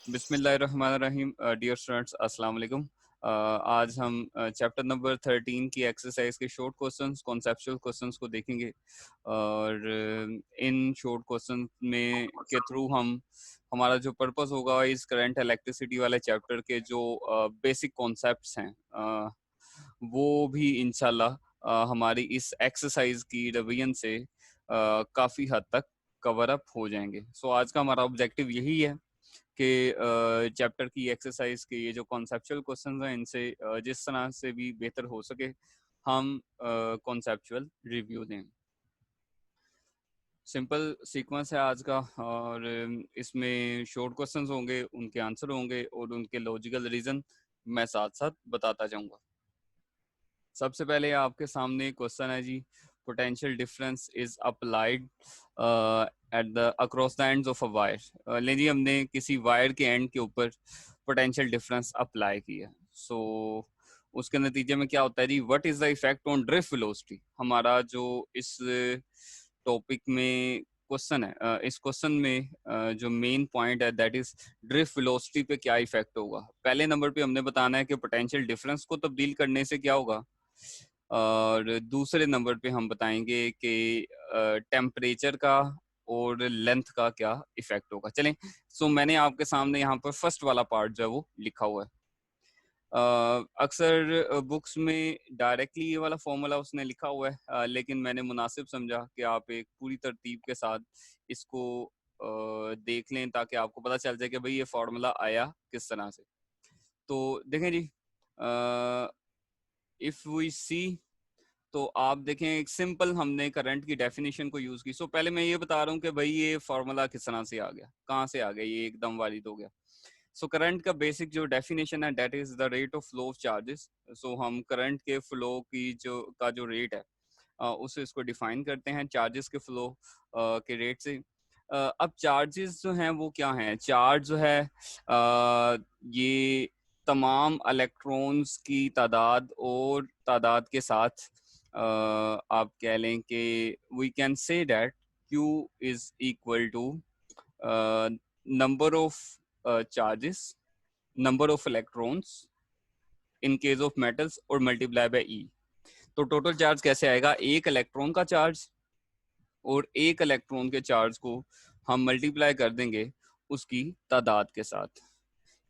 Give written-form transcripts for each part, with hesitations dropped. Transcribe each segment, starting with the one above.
बिस्मिल्लाहिर्रहमानिर्रहीम। Dear students, अस्सलाम वालेकुम। आज हम चैप्टर नंबर 13 की एक्सरसाइज के शॉर्ट क्वेश्चंस, कॉन्सेप्चुअल क्वेश्चंस को देखेंगे और इन शॉर्ट क्वेश्चन में के थ्रू हमारा जो पर्पस होगा इस करंट इलेक्ट्रिसिटी वाले चैप्टर के जो बेसिक कॉन्सेप्ट्स हैं वो भी इंशाल्लाह हमारी इस एक्सरसाइज की रिवीजन से काफ़ी हद तक कवर अप हो जाएंगे। सो आज का हमारा ऑब्जेक्टिव यही है कि चैप्टर की एक्सरसाइज के ये जो कॉन्सेप्चुअल क्वेश्चंस हैं इनसे जिस तरह से भी बेहतर हो सके हम कॉन्सेप्चुअल रिव्यू दें। सिंपल सीक्वेंस है आज का और इसमें शॉर्ट क्वेश्चंस होंगे, उनके आंसर होंगे और उनके लॉजिकल रीजन मैं साथ साथ बताता जाऊंगा। सबसे पहले आपके सामने क्वेश्चन है जी, potential difference is applied at the across the ends of a wire. ले जी, हमने किसी वायर के एंड के ऊपर पोटेंशियल डिफरेंस अप्लाई किया। सो उसके नतीजे में क्या होता है जी, what is the effect on drift velocity. हमारा जो इस टॉपिक में क्वेश्चन है, इस क्वेश्चन में जो मेन पॉइंट है दैट इज ड्रिफ्ट वेलोसिटी पे क्या इफेक्ट होगा। पहले नंबर पे हमने बताना है कि पोटेंशियल डिफरेंस को तब्दील करने से क्या होगा, और दूसरे नंबर पे हम बताएंगे कि टेम्परेचर का और लेंथ का क्या इफेक्ट होगा। चलें, सो मैंने आपके सामने यहाँ पर फर्स्ट वाला पार्ट जो है वो लिखा हुआ है। अक्सर बुक्स में डायरेक्टली ये वाला फॉर्मूला उसने लिखा हुआ है, लेकिन मैंने मुनासिब समझा कि आप एक पूरी तरतीब के साथ इसको देख लें ताकि आपको पता चल जाए कि भाई ये फॉर्मूला आया किस तरह से। तो देखें जी, इफ वी सी, तो आप देखें एक सिंपल हमने करंट की डेफिनेशन को यूज की। सो पहले मैं ये बता रहा हूँ कि भाई ये फॉर्मूला किस तरह से आ गया, कहाँ से आ गया, ये एकदम वालिद हो गया। सो करंट का बेसिक जो डेफिनेशन है that is the rate of flow of charges. So हम करंट के फ्लो की जो रेट है उसे इसको डिफाइन करते हैं चार्जेस के फ्लो के रेट से। अब चार्जेस जो हैं वो क्या हैं, चार्ज जो है ये तमाम इलेक्ट्रॉन्स की तादाद और तादाद के साथ आप कह लें कि we can say that Q is equal to number of charges, number of electrons in case of metals और मल्टीप्लाई बाय E। तो टोटल चार्ज कैसे आएगा, एक इलेक्ट्रॉन का चार्ज और एक इलेक्ट्रॉन के चार्ज को हम मल्टीप्लाई कर देंगे उसकी तादाद के साथ।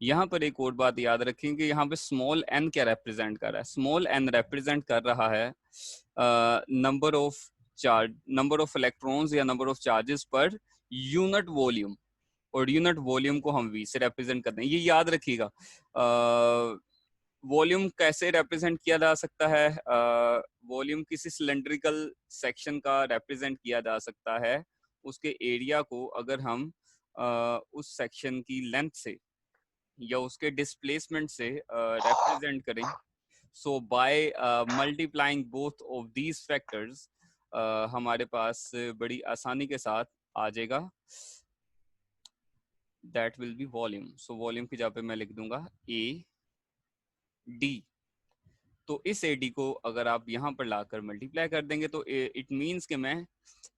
यहाँ पर एक और बात याद रखें कि यहाँ पे स्मॉल n क्या रिप्रेजेंट कर रहा है, स्मॉल n रिप्रेजेंट कर रहा है number of charge, number of electrons या नंबर ऑफ चार्जेस पर यूनिट वॉल्यूम, और यूनिट वॉल्यूम को हम v से रिप्रेजेंट करते हैं। ये याद रखिएगा, वॉल्यूम कैसे रिप्रेजेंट किया जा सकता है, वॉल्यूम किसी सिलेंड्रिकल सेक्शन का रिप्रेजेंट किया जा सकता है उसके एरिया को अगर हम उस सेक्शन की लेंथ से या उसके डिस्प्लेसमेंट से रिप्रेजेंट करें। So by multiplying both of these factors हमारे पास बड़ी आसानी के साथ आ जाएगा that will be volume. So volume की जगह पे मैं लिख दूंगा ए डी। तो इस ए डी को अगर आप यहाँ पर लाकर मल्टीप्लाई कर देंगे तो इट मीन्स कि मैं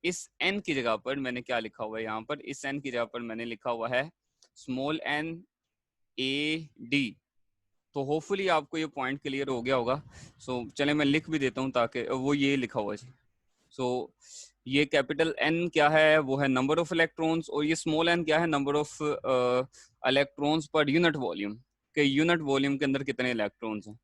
इस एन की जगह पर मैंने क्या लिखा हुआ है, यहाँ पर इस एन की जगह पर मैंने लिखा हुआ है स्मॉल एन ए डी। तो होपफुली आपको ये पॉइंट क्लियर हो गया होगा। सो चले मैं लिख भी देता हूँ ताकि वो ये लिखा हुआ है। सो ये कैपिटल एन क्या है, वो है नंबर ऑफ इलेक्ट्रॉन्स, और ये स्मॉल एन क्या है, नंबर ऑफ इलेक्ट्रॉन्स पर यूनिट वॉल्यूम, के यूनिट वॉल्यूम के अंदर कितने इलेक्ट्रॉन्स हैं।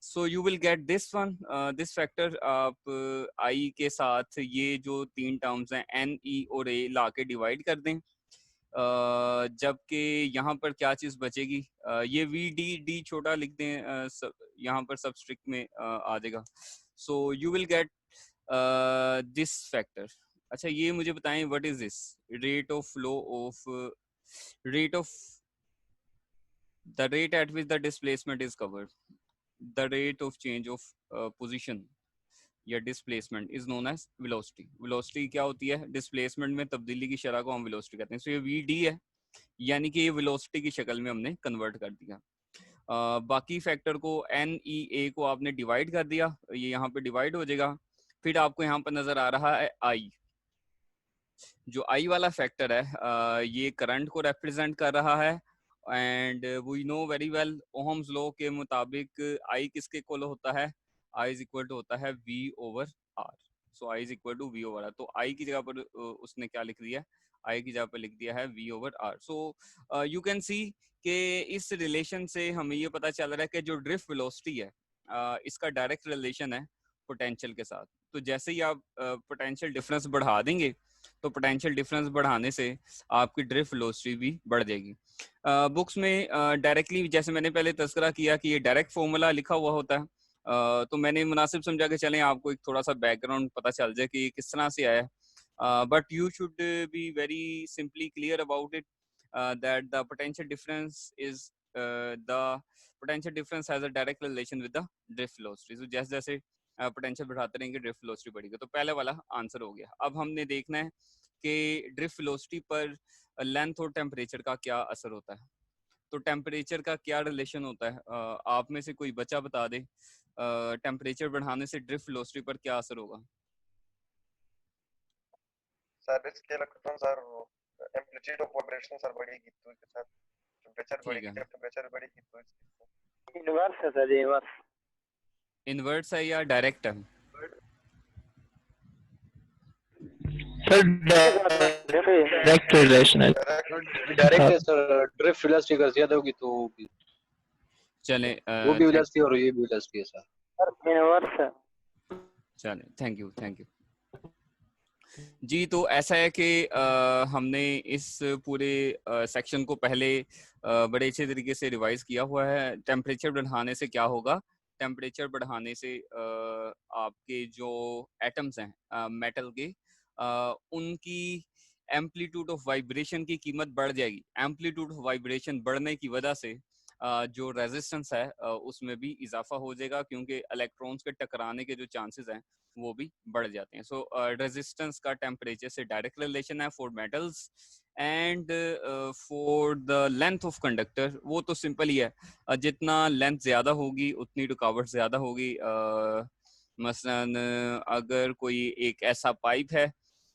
So you will get this one, this factor आप आई के साथ ये जो तीन टर्म्स हैं एन ई और ए ला के डिवाइड कर दें, जबकि यहाँ पर क्या चीज बचेगी, ये वी डी डी छोटा लिख दें, यहाँ पर सबस्ट्रिक्ट में आ जाएगा। So you will get this factor. अच्छा ये मुझे बताएं what is this, rate of flow of, rate of the rate at which the displacement is covered, the rate of change of position या displacement is known as velocity. Velocity क्या होती है, displacement में तब्दीली की शरह को हम वेलोसिटी कहते हैं। सो ये वी डी है, यानी कि ये वेलोसिटी की शक्ल में हमने कन्वर्ट कर दिया। बाकी फैक्टर को एन ई ए को आपने डिवाइड कर दिया, ये यहाँ पे डिवाइड हो जाएगा। फिर आपको यहाँ पर नजर आ रहा है आई। जो आई वाला फैक्टर है ये करंट को रिप्रेजेंट कर रहा है, and we know very well Ohm's law के मुताबिक आई किसके इक्वल होता है, आई इज इक्वल टू होता है V over R. So I is equal to V over R, तो आई की जगह पर उसने क्या लिख दिया, आई की जगह पर लिख दिया है V over R. So you can see कि इस रिलेशन से हमें ये पता चल रहा है कि जो ड्रिफ्ट वेलोसिटी है इसका डायरेक्ट रिलेशन है पोटेंशियल के साथ। तो जैसे ही आप पोटेंशियल डिफरेंस बढ़ा देंगे तो पोटेंशियल डिफरेंस बढ़ाने से आपकी ड्रिफ्ट वेलोसिटी भी बढ़ जाएगी। बुक्स में डायरेक्टली जैसे मैंने पहले तस्करा किया कि ये डायरेक्ट फॉर्मूला लिखा हुआ होता है, तो मैंने मुनासिब समझा कि चलें आपको एक थोड़ा सा बैकग्राउंड पता चल जाए कि किस तरह से आया है। But you should be very simply clear about it that the potential difference is the potential difference has a direct relation with the drift velocity. So जैसे जैसे पोटेंशियल बढ़ाते रहेंगे ड्रिफ्ट वेलोसिटी बढ़ेगी। तो पहले वाला आंसर हो गया। अब हमने देखना है कि ड्रिफ्ट वेलोसिटी पर लेंथ और टेम्परेचर का क्या असर होता है। तो टेम्परेचर का क्या रिलेशन होता है, आप में से कोई बच्चा बता दे, टेम्परेचर बढ़ाने से ड्रिफ्ट वेलोसिटी पर क्या असर होगा। सर इसके electron sir amplitude of vibration sir बढ़ेगी तो इसके साथ टेम्परेचर बढ़ेगी, जब टेम्परेचर बढ़ेगी तो इसके इनवर्स है सर, इनवर्स। इनवर्स है या डायरेक्ट है? सर डायरेक्ट रिलेशन है, डायरेक्ट है सर। ड्रिफ्ट वेलोसिटी अगर ज्यादा होगी तो चले वो भी वेलोसिटी और ये भी वेलोसिटी है सर। इनवर्स है। चले, थैंक यू जी। तो ऐसा है कि हमने इस पूरे सेक्शन को पहले बड़े अच्छे तरीके से रिवाइज किया हुआ है। टेम्परेचर बढ़ाने से क्या होगा, टेम्परेचर बढ़ाने से आपके जो एटम्स हैं मेटल के, उनकी एम्पलीट्यूड ऑफ वाइब्रेशन की कीमत बढ़ जाएगी। एम्पलीट्यूड ऑफ वाइब्रेशन बढ़ने की वजह से जो रेजिस्टेंस है उसमें भी इजाफा हो जाएगा, क्योंकि इलेक्ट्रॉन्स के टकराने के जो चांसेस हैं वो भी बढ़ जाते हैं। सो रेजिस्टेंस का टेम्परेचर से डायरेक्ट रिलेशन है for metals. And for the length of conductor वो तो सिंपल ही है, जितना लेंथ ज्यादा होगी उतनी रुकावट ज्यादा होगी। मसलन अगर कोई एक ऐसा पाइप है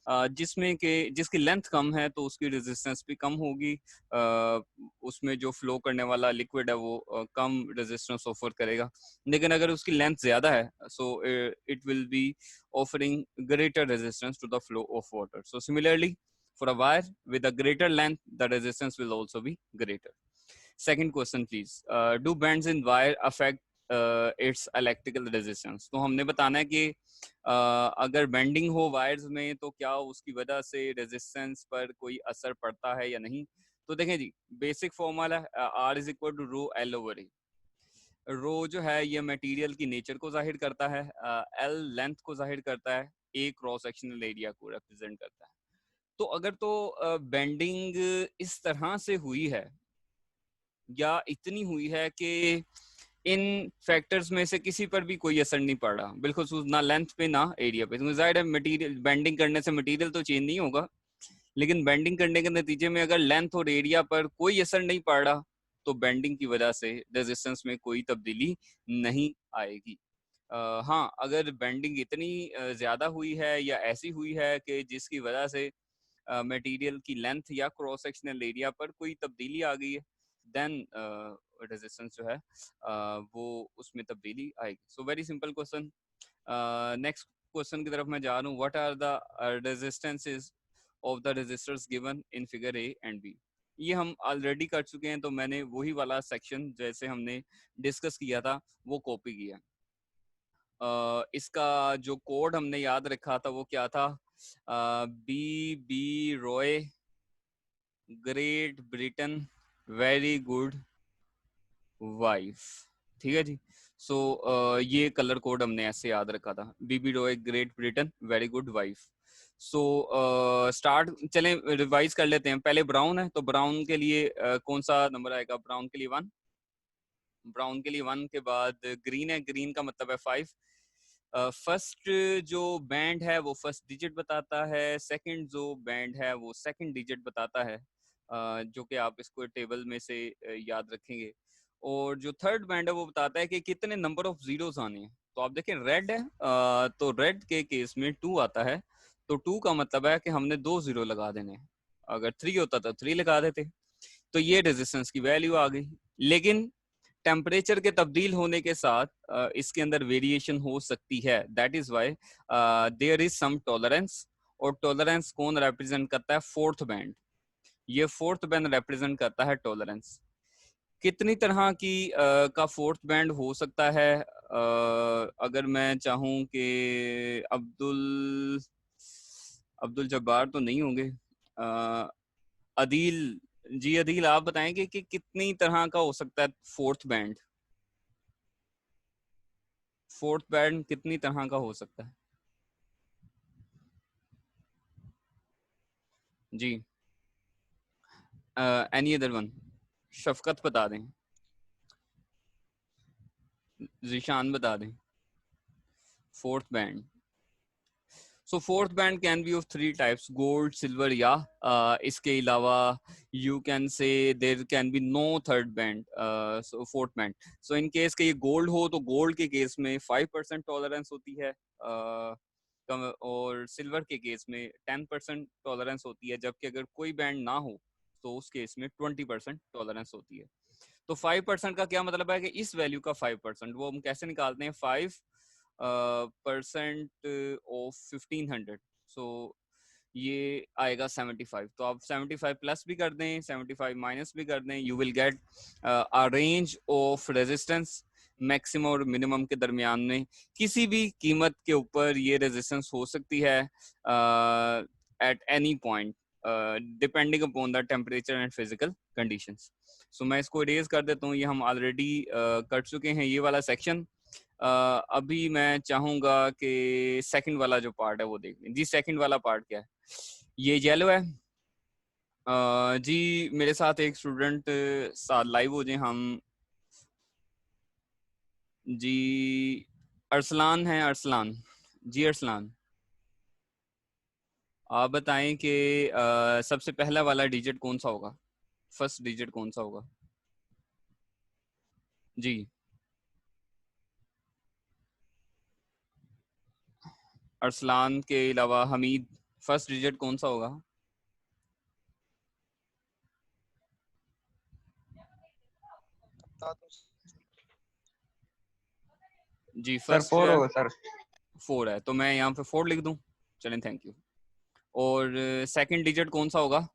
जिसमें के जिसकी लेंथ कम है तो उसकी रेजिस्टेंस भी कम होगी, उसमें जो फ्लो करने वाला लिक्विड है वो कम रेजिस्टेंस ऑफर करेगा। लेकिन अगर उसकी लेंथ ज्यादा है so it will be offering greater resistance to the flow of water. So similarly for a wire with a greater length the resistance will also be greater. Second question please, do bends in wire affect its electrical resistance? तो हमने बताना है कि अगर bending हो wires में तो क्या उसकी वजह से रेजिस्टेंस पर कोई असर पड़ता है या नहीं। तो देखें जी, basic formula R is equal to rho L over a. Rho जो है ये मटेरियल की नेचर को जाहिर करता है, एल लेंथ को जाहिर करता है, ए क्रॉस सेक्शनल एरिया को रिप्रेजेंट करता है। तो अगर तो बेंडिंग इस तरह से हुई है या इतनी हुई है कि इन फैक्टर्स में से किसी पर भी कोई असर नहीं पड़ रहा, बिल्कुल ना लेंथ पे ना एरिया पे, तो जाहिर है मटेरियल बेंडिंग करने से मटेरियल तो चेंज नहीं होगा, लेकिन बेंडिंग करने के नतीजे में अगर लेंथ और एरिया पर कोई असर नहीं पड़ रहा तो बेंडिंग की वजह से रेजिस्टेंस में कोई तब्दीली नहीं आएगी। हाँ, अगर बेंडिंग इतनी ज्यादा हुई है या ऐसी हुई है कि जिसकी वजह से मटेरियल की लेंथ या क्रॉस सेक्शनल एरिया पर कोई तब्दीली आ गई है, देन रेजिस्टेंस जो है वो उसमें तब्दीली आएगी। So very simple question. Next question की तरफ मैं जा रहा हूँ। What are the resistances of the resistors given in figure A and B. ये हम ऑलरेडी कर चुके हैं, तो मैंने वही वाला सेक्शन जैसे हमने डिस्कस किया था वो कॉपी किया। इसका जो कोड हमने याद रखा था वो क्या था, B B Roy Great Britain very good wife. ठीक है जी। सो ये कलर कोड हमने ऐसे याद रखा था, B B Roy Great Britain very good wife. So start चलें रिवाइज कर लेते हैं। पहले ब्राउन है तो ब्राउन के लिए कौन सा नंबर आएगा, ब्राउन के लिए 1, ब्राउन के लिए 1 के बाद ग्रीन है, ग्रीन का मतलब है 5। फर्स्ट जो बैंड है वो फर्स्ट डिजिट बताता है, सेकंड जो बैंड है वो सेकंड डिजिट बताता है, जो कि आप इसको टेबल में से याद रखेंगे। और जो थर्ड बैंड है वो बताता है कि कितने नंबर ऑफ जीरोस आने हैं। तो आप देखें रेड है तो रेड के केस में 2 आता है, तो 2 का मतलब है कि हमने 2 जीरो लगा देने हैं, अगर 3 होता तो 3 लगा देते। तो ये रेजिस्टेंस की वैल्यू आ गई। लेकिन टेम्परेचर के तब्दील होने के साथ इसके अंदर वेरिएशन हो सकती है, that is why there is some tolerance. और टॉलरेंस कौन रिप्रेजेंट करता है? Fourth band. ये फोर्थ बैंड रिप्रेजेंट करता है टॉलरेंस। कितनी तरह की का फोर्थ बैंड हो सकता है? अगर मैं चाहूं कि अब्दुल जब्बार तो नहीं होंगे, अदील जी, अदील आप बताएंगे कि कितनी तरह का हो सकता है फोर्थ बैंड? फोर्थ बैंड कितनी तरह का हो सकता है जी? Any other one? शफकत बता दें, जिशान बता दें। Fourth band, so fourth band can be of 3 types, gold, silver या इसके अलावा you can say there can be no third band, so fourth band. So in case के ये गोल्ड हो तो गोल्ड के केस में 5% टॉलरेंस होती है, और सिल्वर के केस में 10% टॉलरेंस होती है, जबकि अगर कोई बैंड ना हो तो उस केस में 20% टॉलरेंस होती है। तो 5% का क्या मतलब है कि इस वैल्यू का 5% वो हम कैसे निकालते हैं? 5% ऑफ 1500, सो ये आएगा 75। तो आप 75 प्लस भी कर दें, 75 माइनस भी कर दें, you will get a range of resistance maximum और मिनिमम के दरमियान में किसी भी कीमत के ऊपर ये रेजिस्टेंस हो सकती है at any point depending upon the temperature and physical conditions. So मैं इसको इरेज कर देता हूँ, ये हम ऑलरेडी कर चुके हैं ये वाला सेक्शन। अभी मैं चाहूंगा कि सेकंड वाला जो पार्ट है वो देख लें। जी सेकंड वाला पार्ट क्या है? ये येलो है। जी मेरे साथ एक स्टूडेंट साथ लाइव हो जाए हम। जी अरसलान है, अरसलान जी, अरसलान आप बताएं कि सबसे पहला वाला डिजिट कौन सा होगा? फर्स्ट डिजिट कौन सा होगा जी? अरसलान के अलावा हमीद, फर्स्ट डिजिट कौन सा होगा? जी सर फर्स्ट 4 होगा सर। 4 है, तो मैं यहाँ पे 4 लिख दूं। चलें, थैंक यू। और सेकंड डिजिट कौन सा होगा?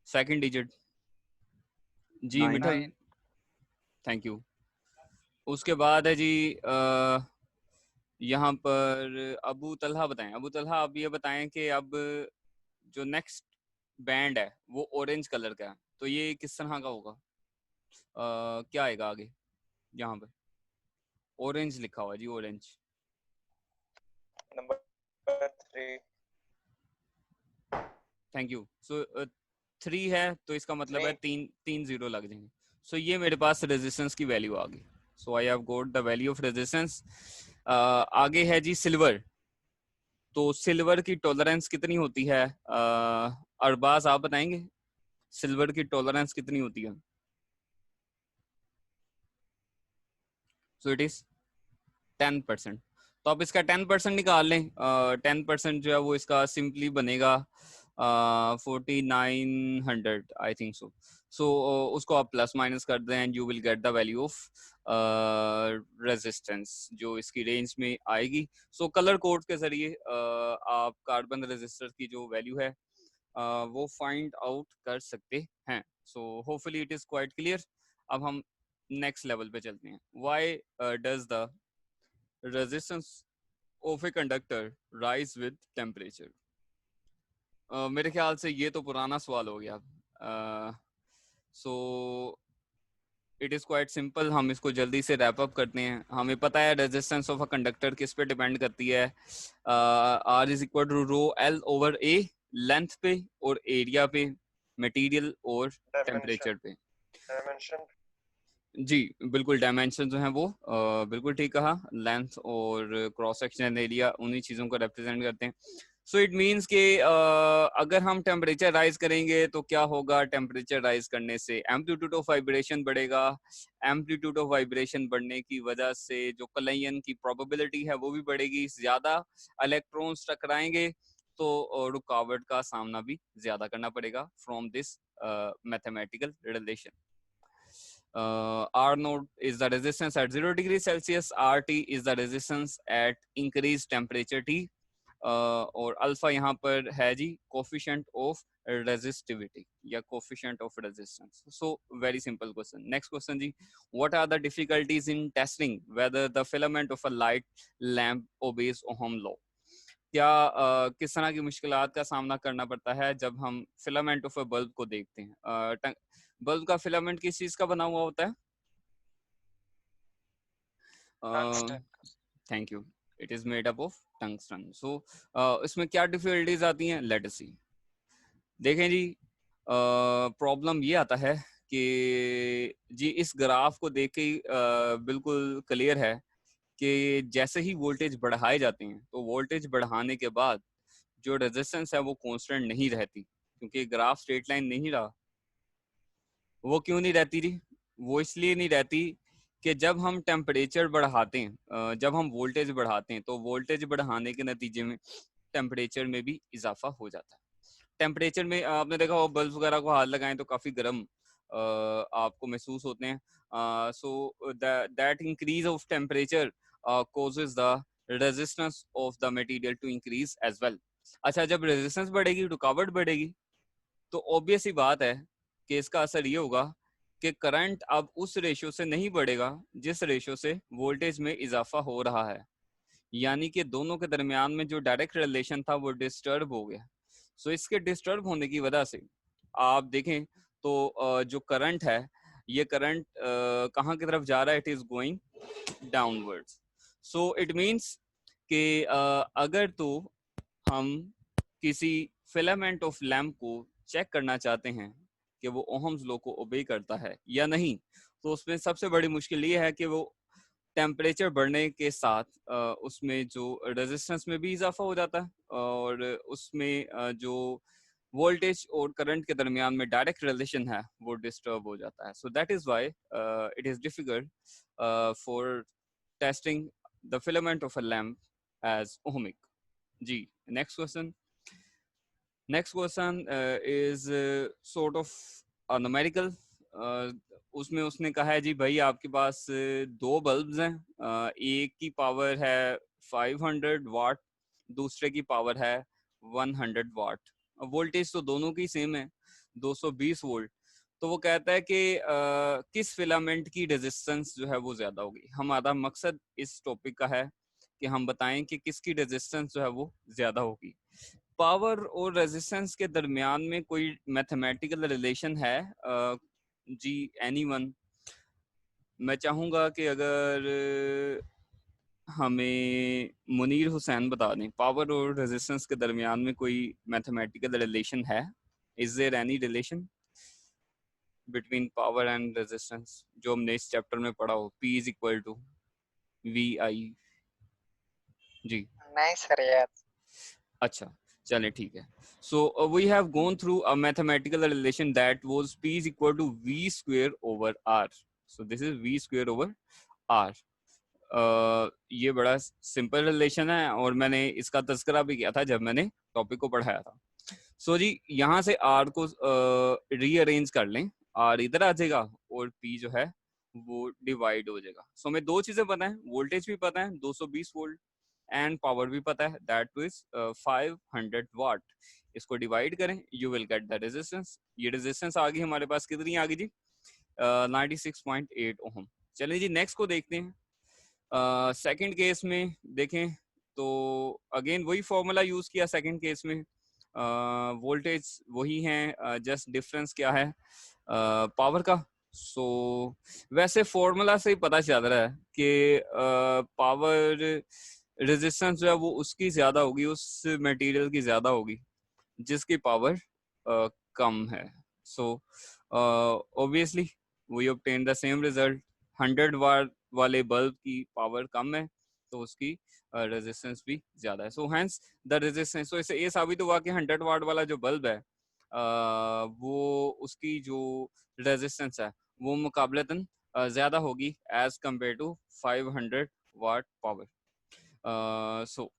सेकंड डिजिट जी 9। Mithal, thank you. उसके बाद है जी यहाँ पर अबू तलहा बताएं। अबू तलहा आप ये बताएं कि अब जो नेक्स्ट बैंड है वो ऑरेंज कलर का है, तो ये किस तरह का होगा? क्या आएगा आगे? यहाँ पे ऑरेंज लिखा हुआ है जी, orange. Number 3। Thank you. So 3 है तो इसका मतलब है नहीं। 3 जीरो लग जाएंगे। सो ये मेरे पास रेजिस्टेंस की वैल्यू आ गई। So I have got the value of resistance. आगे है जी सिल्वर। तो सिल्वर की टॉलरेंस कितनी होती है? अरबाज आप बताएंगे सिल्वर की टॉलरेंस कितनी होती है? So it is 10%। तो आप इसका 10% निकाल लें। 10% जो है वो इसका सिंपली बनेगा 4900 आई थिंक सो। सो उसको आप प्लस माइनस कर दें and you will get the value of resistance जो इसकी रेंज में आएगी। सो कलर कोड के जरिए आप कार्बन रेजिस्टर की जो वैल्यू है वो फाइंड आउट कर सकते हैं। So hopefully it is quite clear. अब हम नेक्स्ट लेवल पे चलते हैं। Why does the resistance of a conductor rise with temperature? मेरे ख्याल से ये तो पुराना सवाल हो गया। So it is quite simple, हम इसको जल्दी से रैप अप करते हैं। हमें पता है रेजिस्टेंस ऑफ अ कंडक्टर किस पे डिपेंड करती है? R is equal to rho L over A, length पे और एरिया पे, मटेरियल और टेम्परेचर पे। डायमेंशन जी बिल्कुल, डायमेंशन जो है वो बिल्कुल ठीक कहा, लेंथ और क्रॉस सेक्शन एरिया उन्हीं चीज़ों को रिप्रेजेंट करते हैं। सो इट मीन्स कि अगर हम टेम्परेचर राइज करेंगे तो क्या होगा, टेम्परेचर राइज करने से एम्पलीट्यूड ऑफ वाइब्रेशन बढ़ेगा, एम्पलीट्यूड ऑफ वाइब्रेशन बढ़ने की वजह से जो कलायन की प्रोबेबिलिटी है वो भी बढ़ेगी, ज्यादा इलेक्ट्रॉन्स टकराएंगे तो रुकावट का सामना भी ज्यादा करना पड़ेगा from this mathematical relation. R naught is the resistance at 0 degrees Celsius, RT is the resistance at increased temperature T, और अल्फा यहाँ पर है जी कोफिशिएंट ऑफ रेजिस्टिविटी या coefficient of resistance. So very simple question. Next question जी, what are the difficulties in testing whether the filament of a light lamp obeys Ohm law. क्या किस तरह की मुश्किलात का सामना करना पड़ता है जब हम फिलामेंट ऑफ अ बल्ब को देखते हैं. बल्ब का फिलामेंट किस चीज का बना हुआ होता है? Thank you. It is made up of tungsten. So इसमें क्या डिफिकल्टीज आती हैं, लेट अस सी. देखें जी, प्रॉब्लम ये आता है कि जी इस ग्राफ को देख के बिल्कुल क्लियर है कि जैसे ही वोल्टेज बढ़ाए जाते हैं तो वोल्टेज बढ़ाने के बाद जो रेजिस्टेंस है वो कांस्टेंट नहीं रहती, क्योंकि ग्राफ स्ट्रेट लाइन नहीं रहा. वो क्यों नहीं रहती जी? वो इसलिए नहीं रहती कि जब हम टेम्परेचर बढ़ाते हैं, जब हम वोल्टेज बढ़ाते हैं तो वोल्टेज बढ़ाने के नतीजे में टेम्परेचर में भी इजाफा हो जाता है. टेम्परेचर में आपने देखा हो बल्ब वगैरह को हाथ लगाएं तो काफी गर्म आपको महसूस होते हैं. So that increase of temperature causes the resistance of the material to increase as well. अच्छा, जब रेजिस्टेंस बढ़ेगी रुकावट बढ़ेगी तो ऑब्वियस ही बात है कि इसका असर ये होगा कि करंट अब उस रेशियो से नहीं बढ़ेगा जिस रेशियो से वोल्टेज में इजाफा हो रहा है, यानी कि दोनों के दरमियान में जो डायरेक्ट रिलेशन था वो डिस्टर्ब हो गया. सो इसके डिस्टर्ब होने की वजह से आप देखें तो जो करंट है ये करंट कहाँ की तरफ जा रहा है, it is going downwards. So it means कि अगर तो हम किसी फिलामेंट ऑफ लैम्प को चेक करना चाहते हैं कि वो ओहम्स लॉ को ओबे करता है या नहीं, तो उसमें सबसे बड़ी मुश्किल ये है कि वो टेम्परेचर बढ़ने के साथ उसमें जो रेजिस्टेंस में भी इजाफा हो जाता है और उसमें जो वोल्टेज और करंट के दरमियान में डायरेक्ट रिलेशन है वो डिस्टर्ब हो जाता है. So that is why it is difficult for testing the filament of a lamp as ohmic. जी next question. Next question is sort of numerical. उसमें उसने कहा है जी भाई आपके पास दो बल्ब्स हैं, एक की पावर है 500 वाट, दूसरे की पावर है 100 वाट. वोल्टेज तो दोनों की सेम है 220 वोल्ट. तो वो कहता है कि किस फिलामेंट की रेजिस्टेंस जो है वो ज्यादा होगी. हमारा मकसद इस टॉपिक का है कि हम बताएं कि किसकी रेजिस्टेंस जो है वो ज्यादा होगी. पावर और रेजिस्टेंस के दरमियान में कोई मैथमेटिकल रिलेशन है जी एनीवन? मैं चाहूंगा कि अगर हमें मुनीर हुसैन बता दें पावर और रेजिस्टेंस के दरमियान में कोई मैथमेटिकल रिलेशन है. Is there any relation between power and resistance जो हमने इस चैप्टर में पढ़ा हो, P is equal to VI? जी नहीं सर यार. अच्छा चले ठीक है. So we have gone through a mathematical relation that was P is equal to V square over R. So this is V square over R. ये बड़ा simple relation है और मैंने इसका तज़किरा भी किया था जब मैंने टॉपिक को पढ़ाया था. सो जी यहाँ से R को रीअरेंज कर लें, R इधर आ जाएगा और P जो है वो डिवाइड हो जाएगा. सो हमें दो चीजें पता है, वोल्टेज भी पता है 220 वोल्ट एंड पावर भी पता है दैट इज 500 वाट. इसको डिवाइड करें you will get the resistance. ये रेजिस्टेंस आ गई हमारे पास, कितनी आ गई जी? 96.8 ओम. चलिए जी नेक्स्ट को देखते हैं. सेकंड केस में देखें तो अगेन वही फॉर्मूला यूज किया सेकंड केस में. वोल्टेज वही है, जस्ट डिफरेंस क्या है पावर का. सो वैसे फॉर्मूला से ही पता चल रहा है कि पावर रेजिस्टेंस जो है वो उसकी ज्यादा होगी, उस मटेरियल की ज्यादा होगी जिसकी पावर कम है. So obviously we obtain the same result. 100 watt वाले बल्ब की पावर कम है तो उसकी रेजिस्टेंस भी ज्यादा है। सो हेंस द रेजिस्टेंस, तो इससे ये साबित हुआ कि 100 वाट वाला जो बल्ब है वो उसकी जो रेजिस्टेंस है वो मुकाबलतन ज्यादा होगी as compare to 500 watt power. So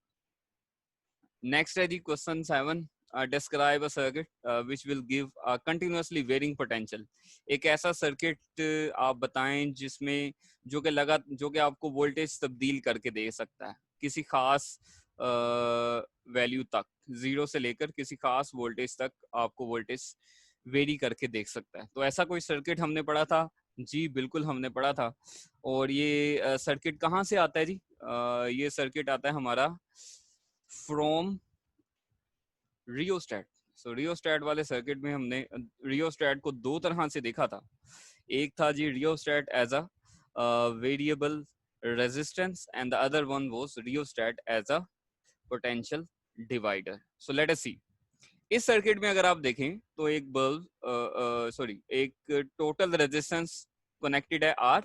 next है जी question 7, describe a circuit which will give a continuously varying potential। एक ऐसा सर्किट आप बताएं जिसमें जो कि आपको वोल्टेज तब्दील करके दे सकता है किसी खास वैल्यू तक, 0 से लेकर किसी खास वोल्टेज तक आपको वोल्टेज वेरी करके देख सकता है। तो ऐसा कोई सर्किट हमने पढ़ा था जी, बिल्कुल हमने पढ़ा था। और ये सर्किट कहाँ से आता है जी? ये सर्किट आता है हमारा फ्रॉम रियोस्टेट। सो रियोस्टेट वाले सर्किट में हमने रियोस्टेट को दो तरह से देखा था। एक था जी rheostat as a variable resistance and the other one was rheostat as a potential divider. So let us see, इस सर्किट में अगर आप देखें तो एक बल्ब एक टोटल रेजिस्टेंस कनेक्टेड है R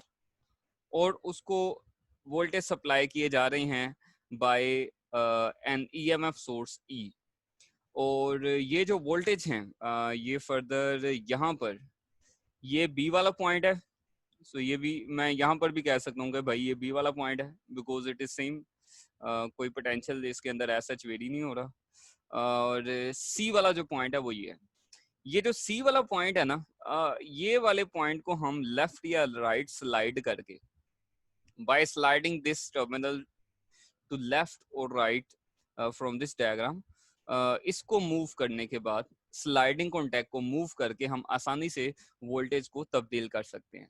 और उसको वोल्टेज सप्लाई किए जा रहे हैं by an EMF source E। और ये जो वोल्टेज हैं ये फर्दर यहाँ पर ये B वाला पॉइंट है। सो ये भी मैं यहाँ पर भी कह सकता हूँ कि भाई ये B वाला पॉइंट है बिकॉज इट इज सेम, कोई पोटेंशियल इसके अंदर ऐसा वेरी नहीं हो रहा। और C वाला जो पॉइंट है वो ये है। ये जो C वाला पॉइंट है ना, ये वाले पॉइंट को हम लेफ्ट या राइट स्लाइड करके, by sliding this terminal to left और राइट फ्रॉम दिस डायग्राम, इसको मूव करने के बाद स्लाइडिंग कॉन्टैक्ट को मूव करके हम आसानी से वोल्टेज को तब्दील कर सकते हैं।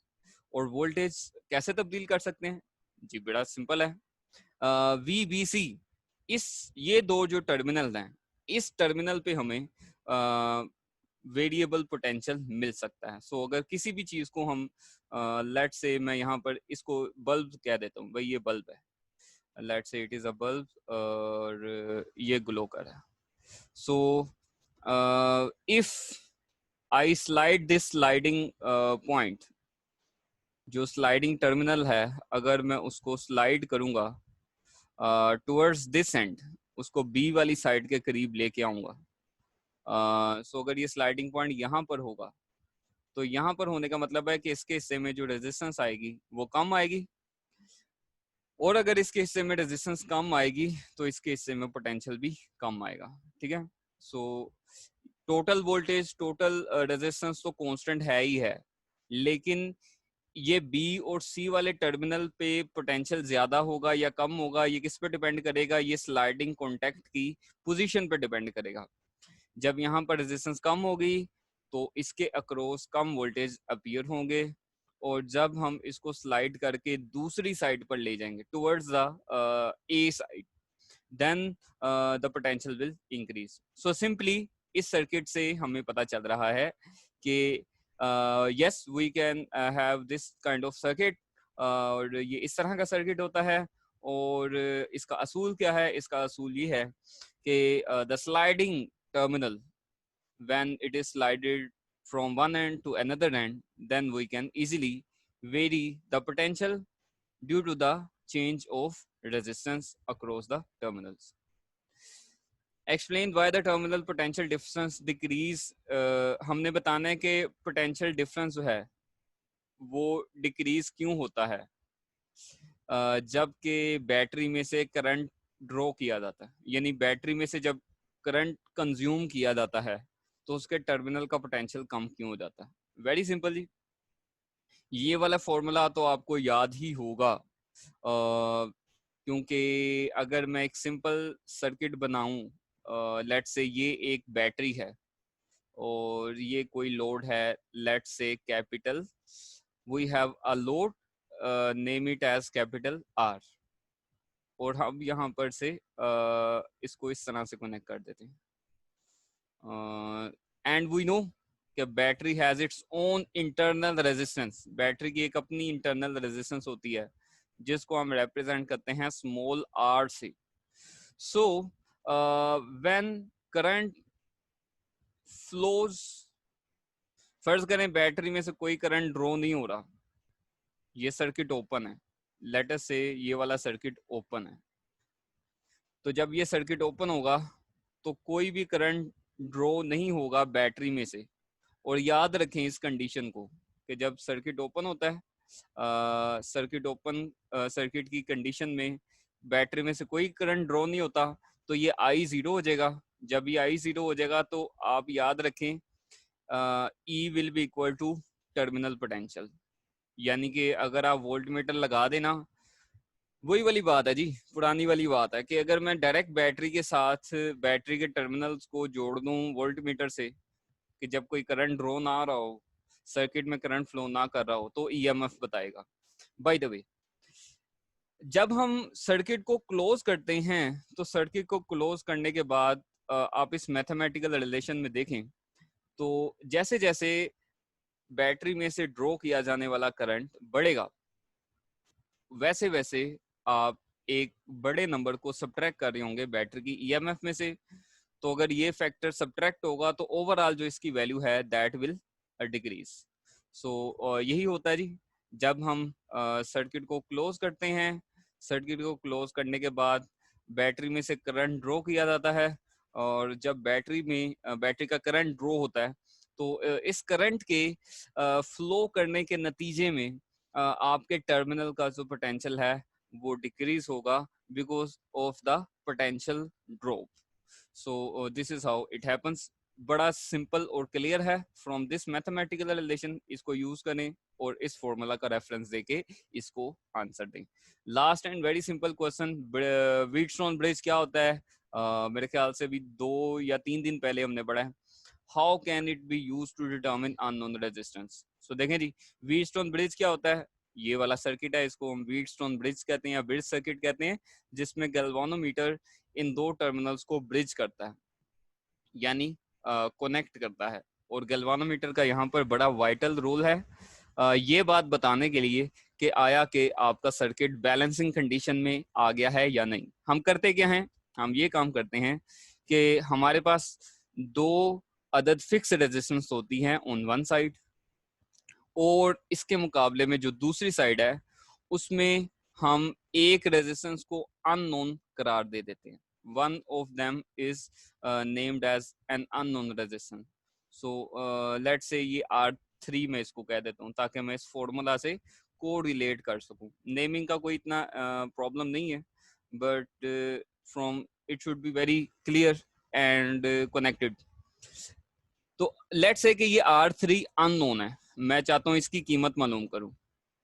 और वोल्टेज कैसे तब्दील कर सकते हैं जी? बड़ा सिंपल है। VBC, ये दो जो टर्मिनल हैं, इस टर्मिनल पे हमें वेरिएबल पोटेंशियल मिल सकता है। सो अगर किसी भी चीज को हम लेट से, मैं यहाँ पर इसको बल्ब कह देता हूँ, भाई ये बल्ब है, लेट्स से इट इज अ बल्ब और ये ग्लोकर है। So if I slide this sliding point, जो स्लाइडिंग टर्मिनल है, अगर मैं उसको स्लाइड करूंगा टुवर्ड्स दिस एंड, उसको B वाली साइड के करीब लेके आऊंगा, सो अगर ये स्लाइडिंग पॉइंट यहाँ पर होगा तो यहाँ पर होने का मतलब है कि इसके हिस्से में जो रेजिस्टेंस आएगी वो कम आएगी, और अगर इसके हिस्से में रेजिस्टेंस कम आएगी तो इसके हिस्से में पोटेंशियल भी कम आएगा। ठीक है। So total voltage, total resistance तो कांस्टेंट है ही है, लेकिन ये B और C वाले टर्मिनल पे पोटेंशियल ज्यादा होगा या कम होगा, ये किस पे डिपेंड करेगा? ये स्लाइडिंग कॉन्टैक्ट की पोजीशन पे डिपेंड करेगा। जब यहाँ पर रेजिस्टेंस कम होगी तो इसके अक्रॉस कम वोल्टेज अपीयर होंगे, और जब हम इसको स्लाइड करके दूसरी साइड पर ले जाएंगे towards the A side, then the potential will increase. So simply इस सर्किट से हमें पता चल रहा है कि yes we can have this kind of circuit, और ये इस तरह का सर्किट होता है। और इसका असूल क्या है? इसका असूल ये है कि the sliding terminal, when it is slided from one end to another end, then we can easily vary the potential due to the change of resistance across the terminals. Explain why the terminal potential difference decrease। हमने बताना है कि potential difference जो है वो decrease क्यों होता है जबकि बैटरी में से करंट ड्रॉ किया जाता है, यानी बैटरी में से जब करंट कंज्यूम किया जाता है तो उसके टर्मिनल का पोटेंशियल कम क्यों हो जाता है? वेरी सिंपल जी, ये वाला फॉर्मूला तो आपको याद ही होगा, क्योंकि अगर मैं एक सिंपल सर्किट बनाऊं, लेट्स से ये एक बैटरी है और ये कोई लोड है, let's say capital, we have a load, name it as capital R, और हम यहाँ पर से इसको इस तरह से कनेक्ट कर देते हैं, एंड वी नो कि battery has its own internal resistance. Battery की एक अपनी इंटरनल रेजिस्टेंस होती है जिसको हम रिप्रेजेंट करते हैं स्मॉल r से। सो व्हेन करंट फ्लोज, फर्ज करें बैटरी में से कोई करंट ड्रॉ नहीं हो रहा, ये सर्किट ओपन है, लेट अस से ये वाला सर्किट ओपन है, तो जब ये सर्किट ओपन होगा तो कोई भी करंट ड्रॉ नहीं होगा बैटरी में से। और याद रखें इस कंडीशन को कि जब सर्किट ओपन होता है, सर्किट की कंडीशन में बैटरी में से कोई करंट ड्रॉ नहीं होता, तो ये I 0 हो जाएगा। जब ये I 0 हो जाएगा तो आप याद रखें E will be equal to terminal potential. यानी कि अगर आप वोल्ट मीटर लगा देना, वही वाली बात है जी, पुरानी वाली बात है कि अगर मैं डायरेक्ट बैटरी के साथ बैटरी के टर्मिनल्स को जोड़ दूं वोल्ट मीटर से, कि जब कोई करंट ड्रॉ ना आ रहा हो, सर्किट में करंट फ्लो ना कर रहा हो, तो ईएमएफ बताएगा। बाय द वे, जब हम सर्किट को क्लोज करते हैं तो सर्किट को क्लोज करने के बाद आप इस मैथमेटिकल रिलेशन में देखें तो जैसे जैसे बैटरी में से ड्रॉ किया जाने वाला करंट बढ़ेगा, वैसे वैसे आप एक बड़े नंबर को सब्ट्रैक्ट कर रहे होंगे बैटरी की ईएमएफ में से। तो अगर ये फैक्टर सब्ट्रैक्ट होगा तो ओवरऑल जो इसकी वैल्यू है दैट विल डिक्रीज। सो यही होता है जी, जब हम सर्किट को क्लोज करते हैं, सर्किट को क्लोज करने के बाद बैटरी में से करंट ड्रॉ किया जाता है, और जब बैटरी का करंट ड्रॉ होता है तो इस करंट के फ्लो करने के नतीजे में आपके टर्मिनल का जो पोटेंशियल है वो डिक्रीज होगा because of the potential drop. So this is how it happens. बड़ा सिंपल और क्लियर है। फ्रॉम दिस मैथमेटिकल रिलेशन इसको यूज करें और इस फॉर्मूला का रेफरेंस देके इसको आंसर दें। Last and very simple question, Wheatstone bridge क्या होता है? मेरे ख्याल से भी 2 या 3 दिन पहले हमने पढ़ा है। How can it be use to determine unknown resistance? So देखें जी, व्हीटस्टोन ब्रिज क्या होता है? ये वाला सर्किट है, इसको हम व्हीटस्टोन ब्रिज कहते हैं या ब्रिज सर्किट कहते हैं, जिसमें गैल्वानोमीटर इन 2 टर्मिनल्स को ब्रिज करता है, यानी कनेक्ट करता है। और गैल्वानोमीटर का यहाँ पर बड़ा वाइटल रोल है ये बात बताने के लिए कि आया कि आपका सर्किट बैलेंसिंग कंडीशन में आ गया है या नहीं। हम करते क्या हैं, हम ये काम करते हैं कि हमारे पास 2 अदद फिक्स रेजिस्टेंस होती हैं ऑन वन साइड, और इसके मुकाबले में जो दूसरी साइड है उसमें हम एक रेजिस्टेंस को अननोन करार दे देते हैं। One of them is named as an unknown resistance. So let's say ये R3 में इसको कह देता हूँ ताकि मैं इस फॉर्मूला से को रिलेट कर सकूं। नेमिंग का कोई इतना प्रॉब्लम नहीं है, but from it should be very clear and connected. तो लेट्स से कि ये R3 अननोन है, मैं चाहता हूँ इसकी कीमत मालूम करूं।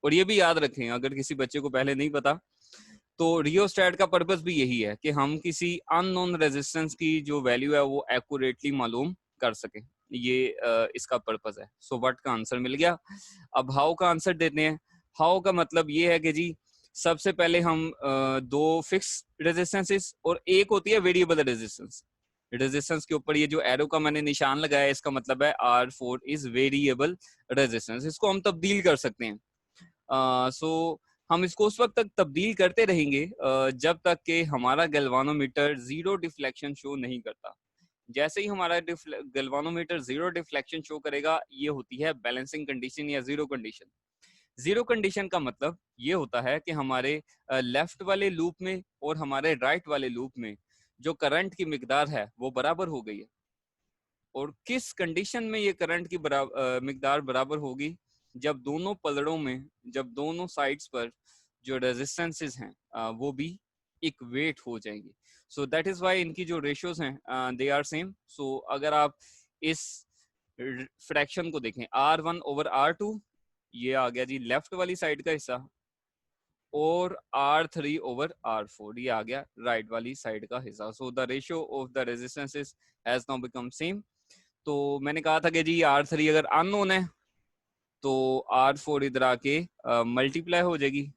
और ये भी याद रखें, अगर किसी बच्चे को पहले नहीं पता तो रियोस्टैट का पर्पस भी यही है कि हम किसी अननोन रेजिस्टेंस की जो वैल्यू है वो एक्यूरेटली मालूम कर सके। ये इसका पर्पस है। सो व्हाट का आंसर मिल गया। अब हाउ का आंसर देते हैं। हाउ का मतलब ये है कि जी सबसे पहले हम 2 फिक्स रेजिस्टेंसेस और एक होती है वेरिएबल रेजिस्टेंस। रेजिस्टेंस के ऊपर ये जो एरो का मैंने निशान लगाया है इसका मतलब है R4 इज वेरिएबल रेजिस्टेंस, इसको हम तब्दील कर सकते हैं। सो हम इसको उस वक्त तक तब्दील करते रहेंगे जब तक कि हमारा गैल्वानोमीटर 0 डिफ्लेक्शन शो नहीं करता। जैसे ही हमारा गैल्वानोमीटर 0 डिफ्लेक्शन शो करेगा, ये होती है बैलेंसिंग कंडीशन या जीरो कंडीशन। जीरो कंडीशन का मतलब ये होता है कि हमारे लेफ्ट वाले लूप में और हमारे राइट वाले लूप में जो करंट की मिकदार है वो बराबर हो गई है। और किस कंडीशन में ये करंट की मिकदार बराबर होगी? जब दोनों पलड़ों में, जब दोनों साइड्स पर जो रेजिस्टेंसेस हैं वो भी इक्वेट हो जाएंगे। सो दैट इज व्हाई इनकी जो रेशियोज हैं दे आर सेम। सो अगर आप इस फ्रैक्शन को देखें R1 ओवर R2, ये आ गया जी लेफ्ट वाली साइड का हिस्सा, और R3 ओवर R4 ये आ गया राइट वाली साइड का हिस्सा। So the ratio of the resistances has now become same. तो मैंने कहा था कि जी R3 अगर अननोन है तो R4 इधर आके मल्टीप्लाई हो जाएगी,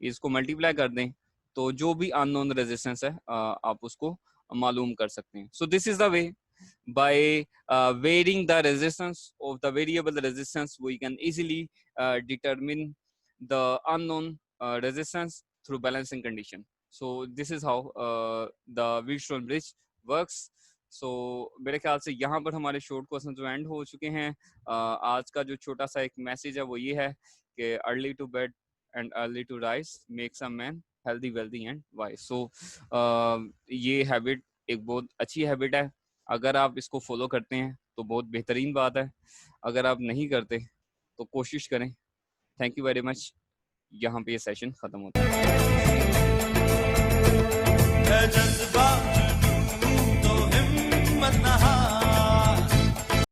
इसको मल्टीप्लाई कर दें तो जो भी अननोन रेजिस्टेंस है आप उसको मालूम कर सकते हैं। So this is the way, by varying the resistance of the variable resistance we can easily determine the unknown resistance through balancing condition. So this is how the Wheatstone bridge works. So मेरे ख्याल से यहाँ पर हमारे short question जो and हो चुके हैं। आज का जो छोटा सा एक मैसेज है वो ये है कि early to bed and early to rise makes a man healthy, wealthy and wise. So ये हैबिट एक बहुत अच्छी हैबिट है. अगर आप इसको फॉलो करते हैं तो बहुत बेहतरीन बात है. अगर आप नहीं करते तो कोशिश करें. Thank you very much. यहाँ पे ये सेशन खत्म होता है.